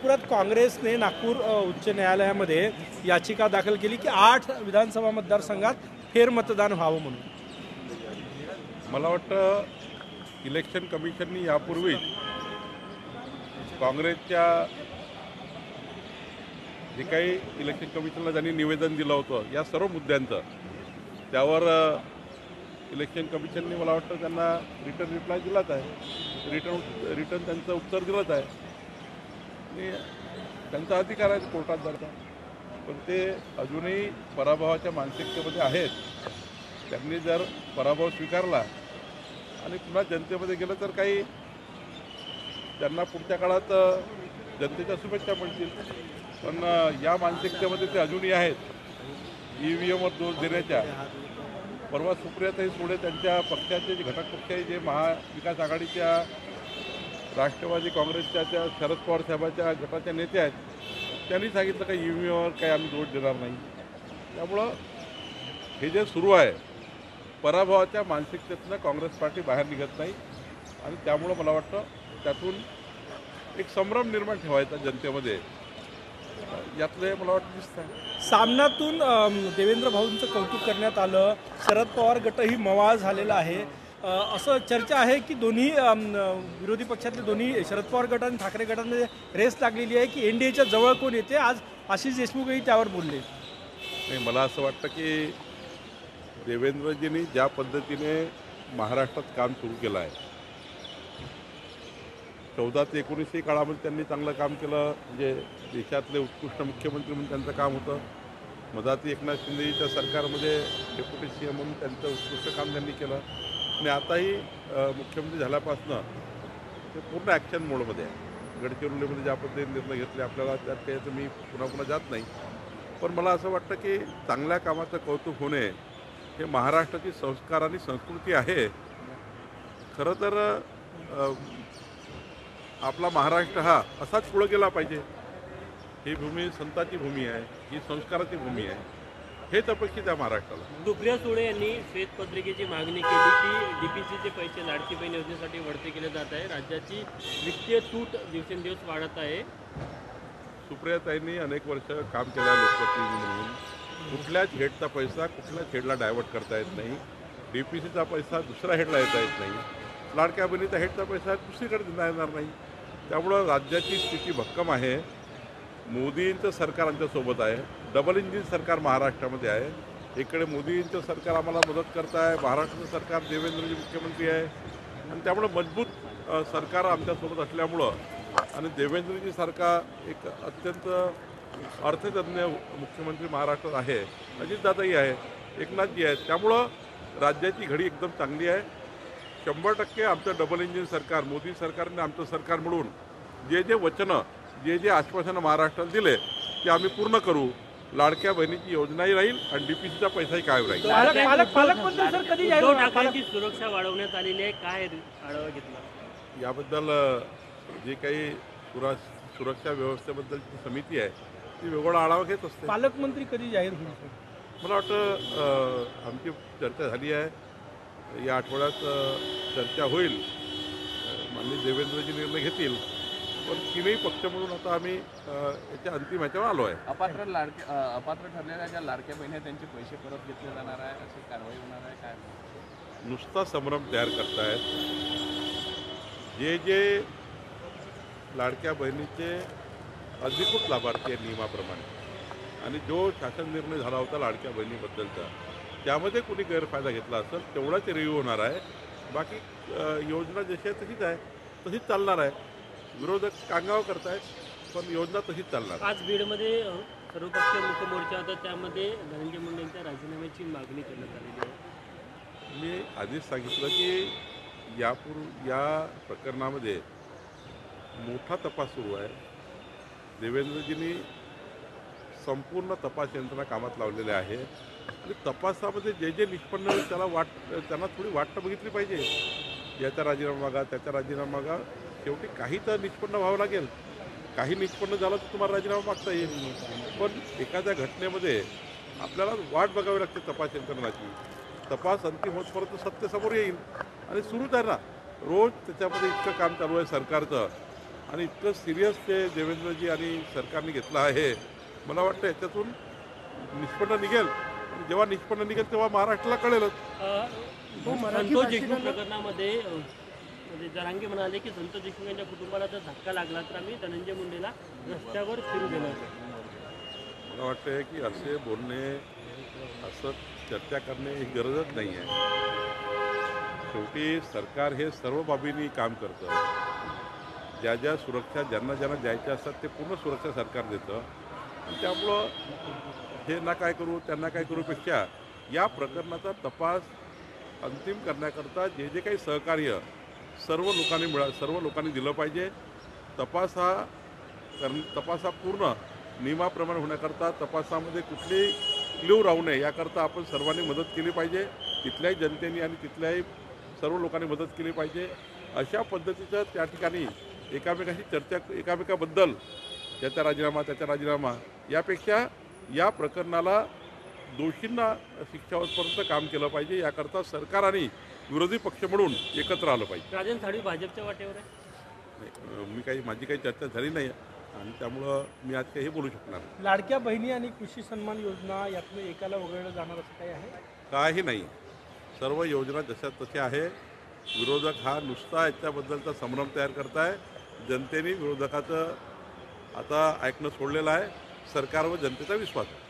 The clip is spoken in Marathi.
नागपुरात काँग्रेसने नागपूर उच्च न्यायालयामध्ये याचिका दाखल केली की 8 विधानसभा मतदारसंघात फेरमतदान व्हावं म्हणून। मला वाटतं इलेक्शन कमिशननी यापूर्वी काँग्रेसच्या जे काही इलेक्शन कमिशनला त्यांनी निवेदन दिलं होतं या सर्व मुद्द्यांचं त्यावर इलेक्शन कमिशनने मला वाटतं त्यांना रिटर्न रिप्लाय दिलाच आहे, रिटर्न त्यांचं उत्तर दिलंच आहे आणि त्यांचा अधिकार आहे कोर्टात जाता, पण ते अजूनही पराभवाच्या मानसिकतेमध्ये आहेत। त्यांनी जर पराभव स्वीकारला आणि पुन्हा जनतेमध्ये गेलं तर काही त्यांना पुढच्या काळात जनतेच्या शुभेच्छा मिळतील, पण या मानसिकतेमध्ये ते अजूनही आहेत EVMवर दोष देण्याच्या। परवा सुप्रियाताई सुळे त्यांच्या पक्षाचे जे घटक पक्ष आहे जे महाविकास आघाडीच्या राष्ट्रवादी काँग्रेसच्या त्या शरद पवार साहेबांच्या गटाच्या नेते आहेत, त्यांनी सांगितलं का EVMवर काही आम्ही दोष देणार नाही। त्यामुळं हे जे सुरू आहे पराभवाच्या मानसिकतेतनं काँग्रेस पार्टी बाहेर निघत नाही आणि त्यामुळं मला वाटतं त्यातून एक संभ्रम निर्माण ठेवायचा जनतेमध्ये, यातले मला वाटतं दिसतं। सामनातून देवेंद्र भाऊंचं कौतुक करण्यात आलं, शरद पवार गटही मवाळ झालेला आहे, असं चर्चा आहे की दोन्ही विरोधी पक्षातले दोन्ही शरद पवार गट आणि ठाकरे गटांमध्ये रेस लागलेली आहे की NDAच्या जवळ कोण येते। आज आशिष देशमुखही त्यावर बोलले। नाही, मला असं वाटतं की देवेंद्रजींनी ज्या पद्धतीने महाराष्ट्रात काम सुरू केलं आहे 14 ते 19 काळामध्ये त्यांनी चांगलं काम केलं, म्हणजे देशातले उत्कृष्ट मुख्यमंत्री म्हणून त्यांचं काम होतं। मधाती एकनाथ शिंदेच्या सरकारमध्ये डेप्युटी CM म्हणून त्यांचं उत्कृष्ट काम त्यांनी केलं आणि आताही मुख्यमंत्री झाल्यापासनं ते पूर्ण ॲक्शन मोडमध्ये आहे। गडचिरोलीमध्ये ज्या पद्धतीने निर्णय घेतले आपल्याला त्यात काही मी पुन्हा जात नाही, पण मला असं वाटतं की चांगल्या कामाचं कौतुक होणे हे महाराष्ट्राची संस्कार आणि संस्कृती आहे। खरं तर आपला महाराष्ट्र हा असाच पुढे गेला पाहिजे। ही भूमी संताची भूमी आहे, ही संस्काराची भूमी आहे, हेच अपेक्षित आहे महाराष्ट्राला। सुप्रिया सुळे यांनी श्वेतपत्रिकेची मागणी केली की DPCचे पैसे लाडकी बहीण योजनेसाठी वळते केले जात आहे, राज्याची वित्तीय तूट दिवसेंदिवस वाढत आहे। सुप्रियाताईंनी अनेक वर्ष काम केलं लोकप्रतिनिधी म्हणून, कुठल्याच हेडचा पैसा कुठल्याच हेडला डायव्हर्ट करता येत नाही, DPCचा पैसा दुसऱ्या हेडला येता येत नाही, लाडक्या बहिणीचा हेडचा पैसा दुसरीकडे देता येणार नाही। त्यामुळं राज्याची स्थिती भक्कम आहे। मोदींचं सरकार आमच्यासोबत आहे, डबल इंजिन सरकार महाराष्ट्रामध्ये आहे। इकडे मोदींचं सरकार आम्हाला मदत करत आहे, महाराष्ट्राचं सरकार देवेंद्रजी मुख्यमंत्री आहे आणि त्यामुळं मजबूत सरकार आमच्यासोबत असल्यामुळं आणि देवेंद्रजी सारखा एक अत्यंत अर्थतज्ञ मुख्यमंत्री महाराष्ट्रात आहे, अजितदादाही आहे, एकनाथजी आहेत, त्यामुळं राज्याची घडी एकदम चांगली आहे। 100% आमचं डबल इंजिन सरकार मोदी सरकारने आमचं सरकार मिळून जे वचनं जे आश्वासनं महाराष्ट्राला दिले ते आम्ही पूर्ण करू। लाडक्या बहिणीची योजनाही राहील आणि DPCचा पैसाही कायम राहील। उद्धव ठाकरेंची सुरक्षा वाढवण्यात आलेली आहे, काय आढावा घेतला याबद्दल? जे काही सुरक्षा व्यवस्थेबद्दलची समिती आहे ती वेगळा आढावा घेत असते। पालकमंत्री कधी जाहीर होईल? मला वाटतं आमची चर्चा झाली आहे, या आठवड्यात चर्चा होईल, माननीय देवेंद्रजी निर्णय घेतील, पण तीनही पक्ष म्हणून आता आम्ही याच्या अंतिम ह्याच्यावर आलो आहे। अपात्र ठरलेल्या ज्या लाडक्या बहिणी त्यांचे पैसे परत घेतले जाणार आहे, अशी कारवाई होणार आहे काय? नुसता संभ्रम तयार करतायत। जे लाडक्या बहिणीचे अधिकृत लाभार्थी आहे नियमाप्रमाणे आणि जो शासन निर्णय झाला होता लाडक्या बहिणीबद्दलचा त्यामध्ये कोणी गैरफायदा घेतला असेल तेवढाच रिव्ह्यू होणार आहे। बाकी योजना जशी आहे तशीच आहे, तशीच चालणार आहे। विरोधक कांगाव करतायत पण योजना तशीच चालणार। आज बीडमध्ये सर्वपक्षीय मुख्य मोर्चा होता, त्यामध्ये धनंजय मुंडेंच्या राजीनाम्याची मागणी करण्यात आलेली आहे। मी आधीच सांगितलं की या प्रकरणामध्ये मोठा तपास सुरू आहे। देवेंद्रजींनी संपूर्ण तपास यंत्रणा कामात लावलेले आहे आणि तपासामध्ये जे निष्पन्न होईल त्यांना थोडी वाट बघितली पाहिजे। याचा राजीनामा मागा, त्याचा राजीनामा मागा, शेवटी काही तर निष्पन्न व्हावं लागेल। काही निष्पन्न झालं तर तुम्हाला राजीनामा मागता येईल, पण एखाद्या घटनेमध्ये आपल्याला वाट बघावी लागते तपास यंत्रणाची। तपास अंतिम होतपर्यंत सत्य समोर येईल आणि सुरूच आहे ना, रोज त्याच्यामध्ये इतकं काम चालू आहे सरकारचं आणि इतकं सिरियस ते देवेंद्रजी आणि सरकारने घेतलं आहे. मला वाटतं याच्यातून निष्पन्न निघेल. आणि जेव्हा निष्पन्न निघेल तेव्हा महाराष्ट्राला कळेलच. संतोष देशमुख प्रकरणामध्ये म्हणजे जरांगे म्हणाले की संतोष देशमुख यांच्या कुटुंबाला जर धक्का लागला तर आम्ही धनंजय मुंडेला रस्त्यावर फिरू देणार. मला वाटतं की असे बोलणे, असं चर्चा करणे ही गरजच नाही आहे. शेवटी सरकार हे सर्व बाबींनी काम करतं. ज्या ज्या सुरक्षा ज्यांना ज्यांना द्यायच्या असतात ते पूर्ण सुरक्षा सरकार देतं. आणि त्यामुळं हे ना काय करू त्यांना काय करूपेक्षा या प्रकरणाचा तपास अंतिम करण्याकरता जे जे काही सहकार्य सर्व लोकांनी दिलं पाहिजे. तपास हा पूर्ण नियमाप्रमाणे होण्याकरता तपासामध्ये कुठलीही क्ल्यू राहू नये याकरता आपण सर्वांनी मदत केली पाहिजे. तिथल्याही जनतेने आणि तिथल्याही सर्व लोकांनी मदत केली पाहिजे. अशा पद्धतीचं त्या ठिकाणी एकामेकाशी चर्चा, एकामेकाबद्दल त्याचा राजीनामा यापेक्षा या प्रकरणाला दोषींना शिक्षा होईपर्यंत काम केलं पाहिजे. याकरता सरकार आणि विरोधी पक्ष म्हणून एकत्र आलं पाहिजे. राजन साळवी भाजपच्या वाटेवर आहे. माझी काही चर्चा झाली नाही आणि त्यामुळं मी आज काही बोलू शकणार नाही. लाडक्या बहिणी आणि कृषी सन्मान योजना यातनं एकाला वगळलं जाणार असं काही आहे? काही नाही. सर्व योजना जशा तशा आहे. विरोधक हा नुसता याच्याबद्दलचा संभ्रम तयार करताय. जनतेने विरोधकाचं आता ऐकणं सोडलेलं आहे. सरकारवर जनतेचा विश्वास आहे.